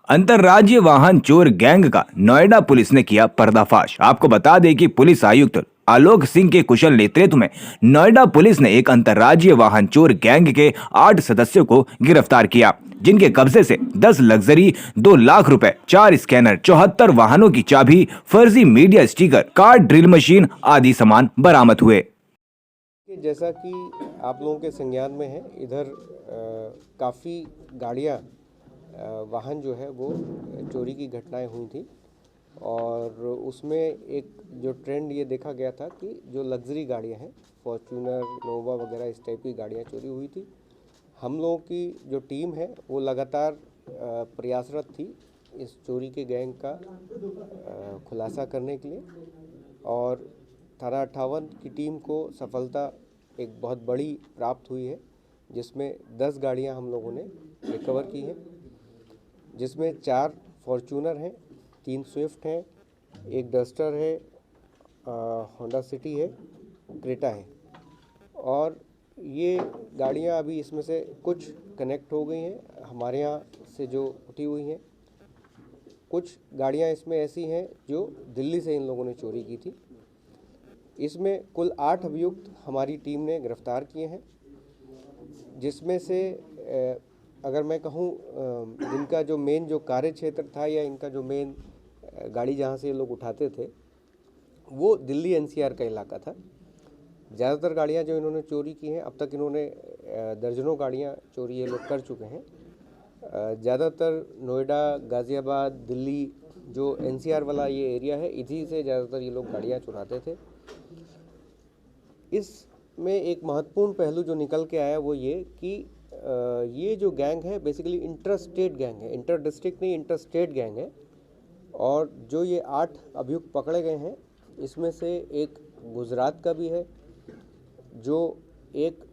अंतर्राज्यीय वाहन चोर गैंग का नोएडा पुलिस ने किया पर्दाफाश। आपको बता दें कि पुलिस आयुक्त आलोक सिंह के कुशल नेतृत्व में नोएडा पुलिस ने एक अंतर्राज्यीय वाहन चोर गैंग के 8 सदस्यों को गिरफ्तार किया, जिनके कब्जे से 10 लग्जरी, 2 लाख रुपए, 4 स्कैनर, 74 वाहनों की चाबी, फर्जी media sticker, car drill machine आदि सामान बरामद हुए। जैसा कि आप लोगों के संज्ञान में है, इधर काफ़ी गाड़ियाँ वाहन जो है वो चोरी की घटनाएं हुई थी और उसमें एक जो ट्रेंड ये देखा गया था कि जो लग्जरी गाड़ियां हैं, फॉर्च्यूनर, नोवा वगैरह इस टाइप की गाड़ियां चोरी हुई थी। हम लोगों की जो टीम है वो लगातार प्रयासरत थी इस चोरी के गैंग का खुलासा करने के लिए और थाना 58 की टीम को सफलता एक बहुत बड़ी प्राप्त हुई है, जिसमें 10 गाड़ियां हम लोगों ने रिकवर की हैं, जिसमें 4 फॉर्च्यूनर हैं, 3 स्विफ्ट हैं, एक डस्टर है, होंडा सिटी है, क्रेटा है। और ये गाड़ियां अभी इसमें से कुछ कनेक्ट हो गई हैं हमारे यहाँ से जो उठी हुई हैं। कुछ गाड़ियां इसमें ऐसी हैं जो दिल्ली से इन लोगों ने चोरी की थी। इसमें कुल 8 अभियुक्त हमारी टीम ने गिरफ्तार किए हैं, जिसमें से अगर मैं कहूँ इनका जो मेन जो कार्य क्षेत्र था या इनका जो मेन गाड़ी जहाँ से ये लोग उठाते थे वो दिल्ली एनसीआर का इलाका था। ज़्यादातर गाड़ियाँ जो इन्होंने चोरी की हैं, अब तक इन्होंने दर्जनों गाड़ियाँ चोरी ये लोग कर चुके हैं। ज़्यादातर नोएडा, गाज़ियाबाद, दिल्ली जो एनसीआर वाला ये एरिया है, इसी से ज़्यादातर ये लोग गाड़ियाँ चुराते थे। इसमें एक महत्वपूर्ण पहलू जो निकल के आया वो ये कि ये जो गैंग है बेसिकली इंटर स्टेट गैंग है, इंटर डिस्ट्रिक्ट नहीं, इंटर स्टेट गैंग है। और जो ये 8 अभियुक्त पकड़े गए हैं, इसमें से एक गुजरात का भी है, जो एक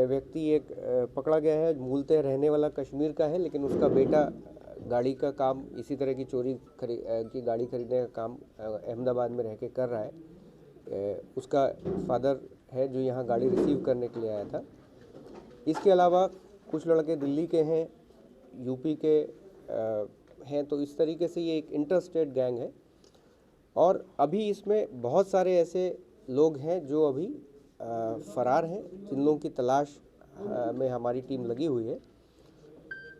व्यक्ति एक पकड़ा गया है मूलतः रहने वाला कश्मीर का है, लेकिन उसका बेटा गाड़ी का काम, इसी तरह की चोरी की गाड़ी खरीदने का काम अहमदाबाद में रह के कर रहा है। उसका फादर है जो यहाँ गाड़ी रिसीव करने के लिए आया था। इसके अलावा कुछ लड़के दिल्ली के हैं, यूपी के हैं। तो इस तरीके से ये एक इंटर स्टेट गैंग है और अभी इसमें बहुत सारे ऐसे लोग हैं जो अभी फरार हैं, जिन लोगों की तलाश में हमारी टीम लगी हुई है।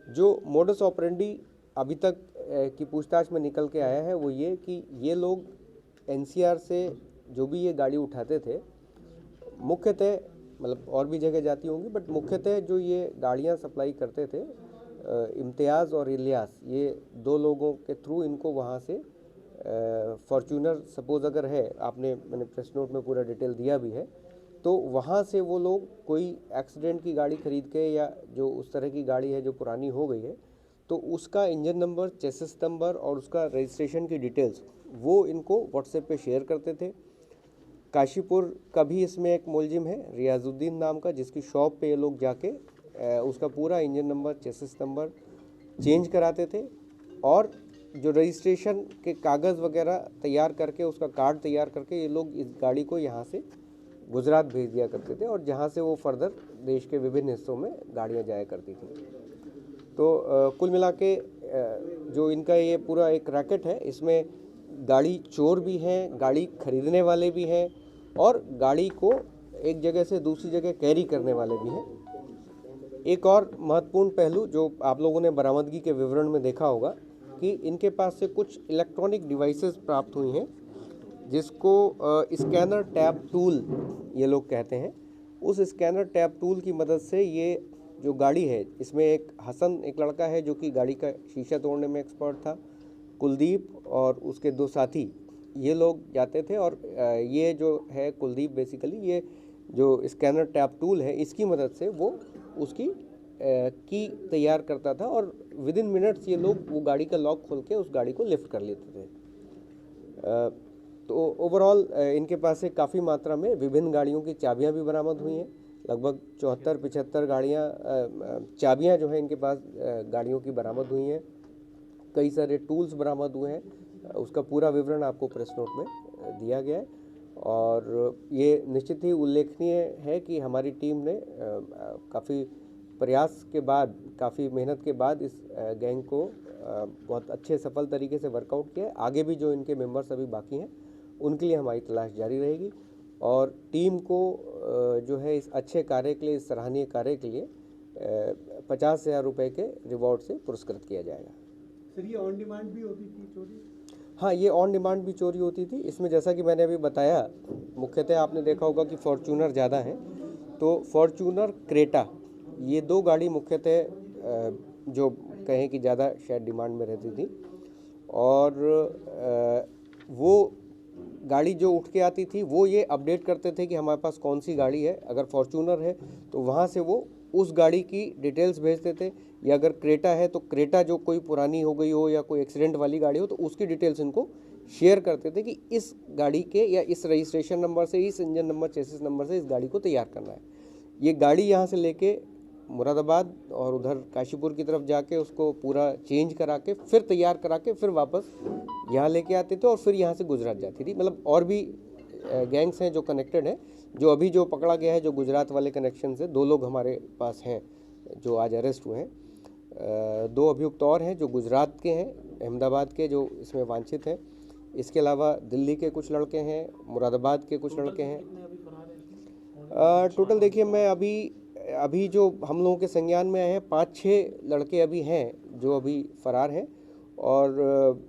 जो मोडस ऑपरेंडी अभी तक की पूछताछ में निकल के आया है वो ये कि ये लोग एनसीआर से जो भी ये गाड़ी उठाते थे, मुख्यतः मतलब और भी जगह जाती होंगी, बट मुख्यतः जो ये गाड़ियां सप्लाई करते थे इम्तियाज़ और इलियास, ये 2 लोगों के थ्रू इनको वहाँ से फॉर्च्यूनर सपोज अगर है, मैंने प्रेस नोट में पूरा डिटेल दिया भी है, तो वहाँ से वो लोग कोई एक्सीडेंट की गाड़ी खरीद के या जो उस तरह की गाड़ी है जो पुरानी हो गई है, तो उसका इंजन नंबर, चेसिस नंबर और उसका रजिस्ट्रेशन की डिटेल्स वो इनको व्हाट्सएप पे शेयर करते थे। काशीपुर का भी इसमें एक मुलजिम है रियाजुद्दीन नाम का, जिसकी शॉप पे ये लोग जाके उसका पूरा engine number, chassis number change कराते थे और जो रजिस्ट्रेशन के कागज़ वगैरह तैयार करके, उसका कार्ड तैयार करके ये लोग इस गाड़ी को यहाँ से गुजरात भेज दिया करते थे और जहाँ से वो फर्दर देश के विभिन्न हिस्सों में गाड़ियाँ जाया करती थी। तो कुल मिला के जो इनका ये पूरा एक रैकेट है, इसमें गाड़ी चोर भी हैं, गाड़ी खरीदने वाले भी हैं और गाड़ी को एक जगह से दूसरी जगह कैरी करने वाले भी हैं। एक और महत्वपूर्ण पहलू जो आप लोगों ने बरामदगी के विवरण में देखा होगा कि इनके पास से कुछ इलेक्ट्रॉनिक डिवाइसेस प्राप्त हुई हैं, जिसको स्कैनर टैब टूल ये लोग कहते हैं। उस स्कैनर टैब टूल की मदद से ये जो गाड़ी है, इसमें एक हसन एक लड़का है जो कि गाड़ी का शीशा तोड़ने में एक्सपर्ट था, कुलदीप और उसके 2 साथी, ये लोग जाते थे और ये जो है कुलदीप बेसिकली ये जो स्कैनर टैब टूल है इसकी मदद से वो उसकी की तैयार करता था और विद इन मिनट्स ये लोग वो गाड़ी का लॉक खोल के उस गाड़ी को लिफ्ट कर लेते थे। तो ओवरऑल इनके पास से काफ़ी मात्रा में विभिन्न गाड़ियों की चाबियां भी बरामद हुई हैं। लगभग 74-75 गाड़ियां चाबियां जो है इनके पास गाड़ियों की बरामद हुई हैं। कई सारे टूल्स बरामद हुए हैं, उसका पूरा विवरण आपको प्रेस नोट में दिया गया है और ये निश्चित ही उल्लेखनीय है कि हमारी टीम ने काफ़ी प्रयास के बाद, काफ़ी मेहनत के बाद इस गैंग को बहुत अच्छे सफल तरीके से वर्कआउट किया है। आगे भी जो इनके मेंबर्स अभी बाकी हैं उनके लिए हमारी तलाश जारी रहेगी और टीम को जो है इस अच्छे कार्य के लिए, इस सराहनीय कार्य के लिए 50,000 रुपये के रिवॉर्ड से पुरस्कृत किया जाएगा। सर ये ऑन डिमांड भी होती थी चोरी? हाँ, ये ऑन डिमांड भी चोरी होती थी। इसमें जैसा कि मैंने अभी बताया, मुख्यतः आपने देखा होगा कि फॉर्च्यूनर ज़्यादा है, तो फॉर्च्यूनर, क्रेटा, ये दो गाड़ी मुख्यतः जो कहें कि ज़्यादा शायद डिमांड में रहती थी। और वो गाड़ी जो उठ के आती थी वो ये अपडेट करते थे कि हमारे पास कौन सी गाड़ी है। अगर फॉर्च्यूनर है तो वहाँ से वो उस गाड़ी की डिटेल्स भेजते थे, या अगर क्रेटा है तो क्रेटा जो कोई पुरानी हो गई हो या कोई एक्सीडेंट वाली गाड़ी हो तो उसकी डिटेल्स इनको शेयर करते थे कि इस गाड़ी के या इस रजिस्ट्रेशन नंबर से, इस इंजन नंबर, चेसिस नंबर से इस गाड़ी को तैयार करना है। ये गाड़ी यहाँ से लेके मुरादाबाद और उधर काशीपुर की तरफ जाके उसको पूरा चेंज करा के फिर तैयार करा के फिर वापस यहाँ लेके आते थे और फिर यहाँ से गुजरात जाती थी। मतलब और भी गैंग्स हैं जो कनेक्टेड हैं, जो अभी जो पकड़ा गया है, जो गुजरात वाले कनेक्शन से 2 लोग हमारे पास हैं जो आज अरेस्ट हुए हैं। 2 अभियुक्त और हैं जो गुजरात के हैं, अहमदाबाद के, जो इसमें वांछित हैं। इसके अलावा दिल्ली के कुछ लड़के हैं, मुरादाबाद के कुछ लड़के हैं। टोटल देखिए, मैं अभी जो हम लोगों के संज्ञान में आए हैं 5-6 लड़के अभी हैं जो अभी फरार हैं। और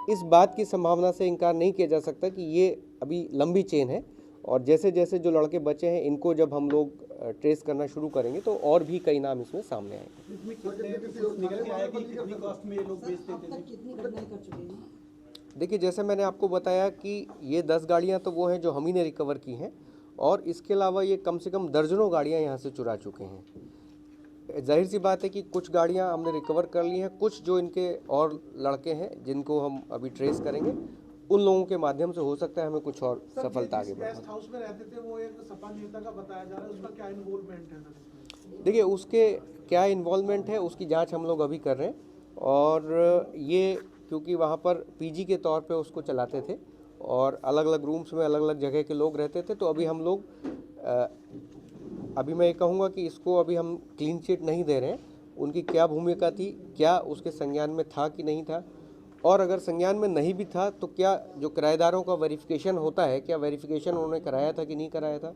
इस बात की संभावना से इनकार नहीं किया जा सकता कि ये अभी लंबी चेन है और जैसे जैसे जो लड़के बचे हैं इनको जब हम लोग ट्रेस करना शुरू करेंगे तो और भी कई नाम इसमें सामने आएंगे। इसमें कितने निकल के आया कि कितनी कॉस्ट में ये लोग बेचते थे? कितनी घटनाएं कर चुके हैं? देखिए, जैसे मैंने आपको बताया कि ये 10 गाड़ियाँ तो वो हैं जो हम ही ने रिकवर की हैं और इसके अलावा ये कम से कम दर्जनों गाड़ियाँ यहाँ से चुरा चुके हैं। जाहिर सी बात है कि कुछ गाड़ियाँ हमने रिकवर कर ली हैं, कुछ जो इनके और लड़के हैं जिनको हम अभी ट्रेस करेंगे उन लोगों के माध्यम से हो सकता है हमें कुछ और सफलता आगे बढ़े। गेस्ट हाउस में रहते थे वो एक सपा नेता का बताया जा रहा है, उसका क्या इन्वॉल्वमेंट है सर? देखिए, उसके क्या इन्वॉल्वमेंट है उसकी जांच हम लोग अभी कर रहे हैं। और ये क्योंकि वहाँ पर पीजी के तौर पे उसको चलाते थे और अलग अलग रूम्स में अलग अलग जगह के लोग रहते थे, तो अभी हम लोग अभी मैं ये कहूँगा कि इसको अभी हम क्लीन चिट नहीं दे रहे हैं। उनकी क्या भूमिका थी, क्या उसके संज्ञान में था कि नहीं था, और अगर संज्ञान में नहीं भी था तो क्या जो किराएदारों का वेरिफिकेशन होता है, क्या वेरिफिकेशन उन्होंने कराया था कि नहीं कराया था।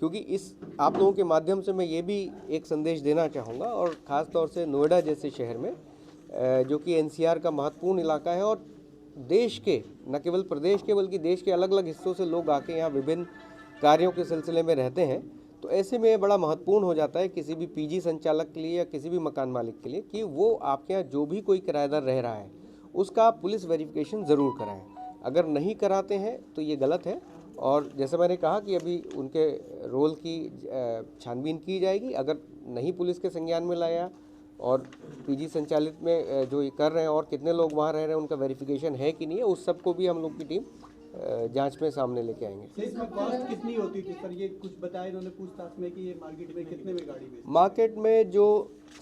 क्योंकि इस आप लोगों के माध्यम से मैं ये भी एक संदेश देना चाहूँगा, और ख़ास तौर से नोएडा जैसे शहर में जो कि एनसीआर का महत्वपूर्ण इलाका है और देश के, न केवल प्रदेश के बल्कि देश के अलग अलग हिस्सों से लोग आके यहाँ विभिन्न कार्यों के सिलसिले में रहते हैं, तो ऐसे में बड़ा महत्वपूर्ण हो जाता है किसी भी पीजी संचालक के लिए या किसी भी मकान मालिक के लिए कि वो आपके यहाँ जो भी कोई किराएदार रह रहा है उसका आप पुलिस वेरिफिकेशन ज़रूर कराएं। अगर नहीं कराते हैं तो ये गलत है। और जैसे मैंने कहा कि अभी उनके रोल की छानबीन की जाएगी। अगर नहीं पुलिस के संज्ञान में लाया और पीजी संचालित में जो ये कर रहे हैं और कितने लोग वहाँ रह रहे हैं उनका वेरिफिकेशन है कि नहीं है, उस सब को भी हम लोग की टीम जांच में सामने लेके आएंगे। सर इसमें कॉस्ट कितनी होती थी सर? ये कुछ बताया इन्होंने पूछताछ में कि ये मार्केट में कितने में गाड़ी बेचती? मार्केट में जो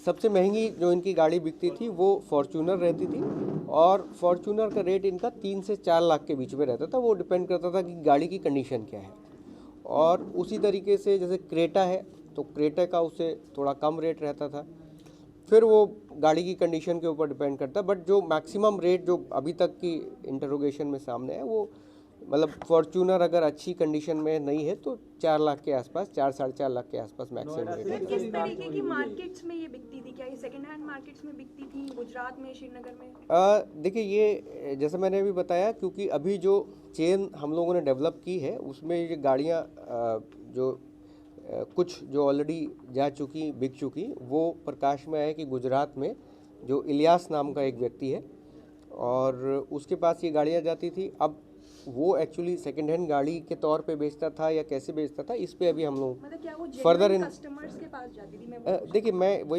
सबसे महंगी जो इनकी गाड़ी बिकती थी वो फॉर्च्यूनर रहती थी और फॉर्च्यूनर का रेट इनका 3 से 4 लाख के बीच में रहता था। वो डिपेंड करता था कि गाड़ी की कंडीशन क्या है। और उसी तरीके से जैसे क्रेटा है तो क्रेटा का उससे थोड़ा कम रेट रहता था। फिर वो गाड़ी की कंडीशन के ऊपर डिपेंड करता है। बट जो मैक्सिमम रेट जो अभी तक की इंटरोगेशन में सामने है वो मतलब फॉर्च्यूनर अगर अच्छी कंडीशन में नहीं है तो 4 लाख के आसपास, 4-4.5 लाख के आसपास मैक्सिमम रेट है। किस तरीके की मार्केट्स में ये बिकती थी? क्या ये सेकंड हैंड मार्केट्स में बिकती थी, गुजरात में, श्रीनगर में? देखिए, ये जैसे मैंने अभी बताया, क्योंकि अभी जो चेन हम लोगों ने डेवलप की है उसमें ये गाड़ियाँ जो कुछ जो ऑलरेडी जा चुकी, बिक चुकी, वो प्रकाश में है कि गुजरात में जो इलियास नाम का एक व्यक्ति है और उसके पास ये गाड़ियाँ जाती थी। अब वो एक्चुअली सेकंड हैंड गाड़ी के तौर पे बेचता था या कैसे बेचता था, इस पे अभी हम लोग मतलब क्या वो फर्दर इन कस्टमर्स के पास जाती थी? मैं देखिए,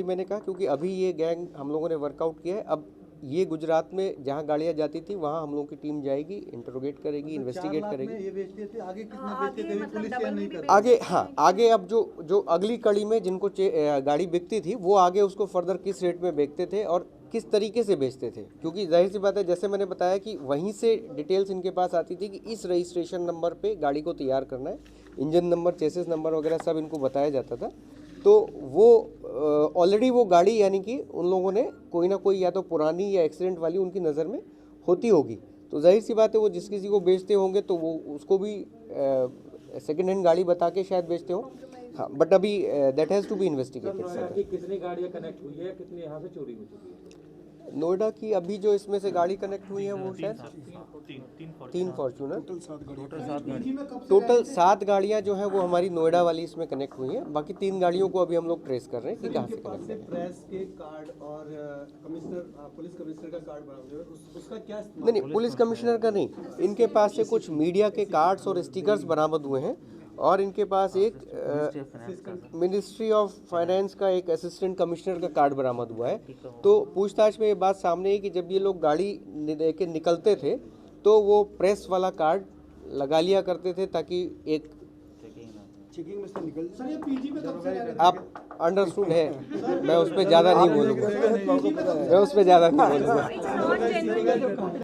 मैंने कहा क्योंकि अभी ये गैंग हम लोगों ने वर्कआउट किया है। अब ये गुजरात में जहाँ गाड़ियाँ जाती थी वहाँ हम लोगों की टीम जाएगी, इंटरोगेट करेगी, इन्वेस्टिगेट करेगी। ये बेचते थे, आगे कितना बेचते थे मतलब पुलिस क्या नहीं कर? आगे, हाँ, आगे अब जो अगली कड़ी में जिनको गाड़ी बिकती थी वो आगे उसको फर्दर किस रेट में बेचते थे और किस तरीके से बेचते थे। क्योंकि जाहिर सी बात है, जैसे मैंने बताया कि वहीं से डिटेल्स इनके पास आती थी कि इस रजिस्ट्रेशन नंबर पे गाड़ी को तैयार करना है, इंजन नंबर, चेसिस नंबर वगैरह सब इनको बताया जाता था। तो वो ऑलरेडी वो गाड़ी यानी कि उन लोगों ने कोई ना कोई या तो पुरानी या एक्सीडेंट वाली उनकी नज़र में होती होगी, तो जाहिर सी बात है वो जिस किसी को बेचते होंगे तो वो उसको भी सेकेंड हैंड गाड़ी बता के शायद बेचते हो। हाँ, बट अभी that has to be investigated. कितनी गाड़ियां कनेक्ट हुई है, कितनी यहाँ से चोरी हो चुकी है? नोएडा की अभी जो इसमें से गाड़ी कनेक्ट हुई है वो शायद 3 फॉर्चूनर, टोटल 7 गाड़ियां जो है वो हमारी नोएडा वाली इसमें कनेक्ट हुई हैं। बाकी 3 गाड़ियों को अभी हम लोग ट्रेस कर रहे हैं कि कहाँ से कनेक्ट है। प्रेस के कार्ड और पुलिस कमिश्नर का कार्ड बरामद हुआ, उसका क्या इस्तेमाल? नहीं, पुलिस कमिश्नर का नहीं, इनके पास से कुछ मीडिया के कार्ड्स और स्टिकर्स बरामद हुए हैं और इनके पास एक मिनिस्ट्री ऑफ फाइनेंस का एक असिस्टेंट कमिश्नर का कार्ड बरामद हुआ है। तो पूछताछ में ये बात सामने आई कि जब ये लोग गाड़ी लेके निकलते थे तो वो प्रेस वाला कार्ड लगा लिया करते थे ताकि एक चेकिंग में से निकल। सर ये पीजी में कब से रह रहे थे? आप अंडरस्टूड है, मैं उस पर ज़्यादा नहीं बोलूँगा, मैं उस पर ज़्यादा नहीं बोलूँगा। It's not genuine.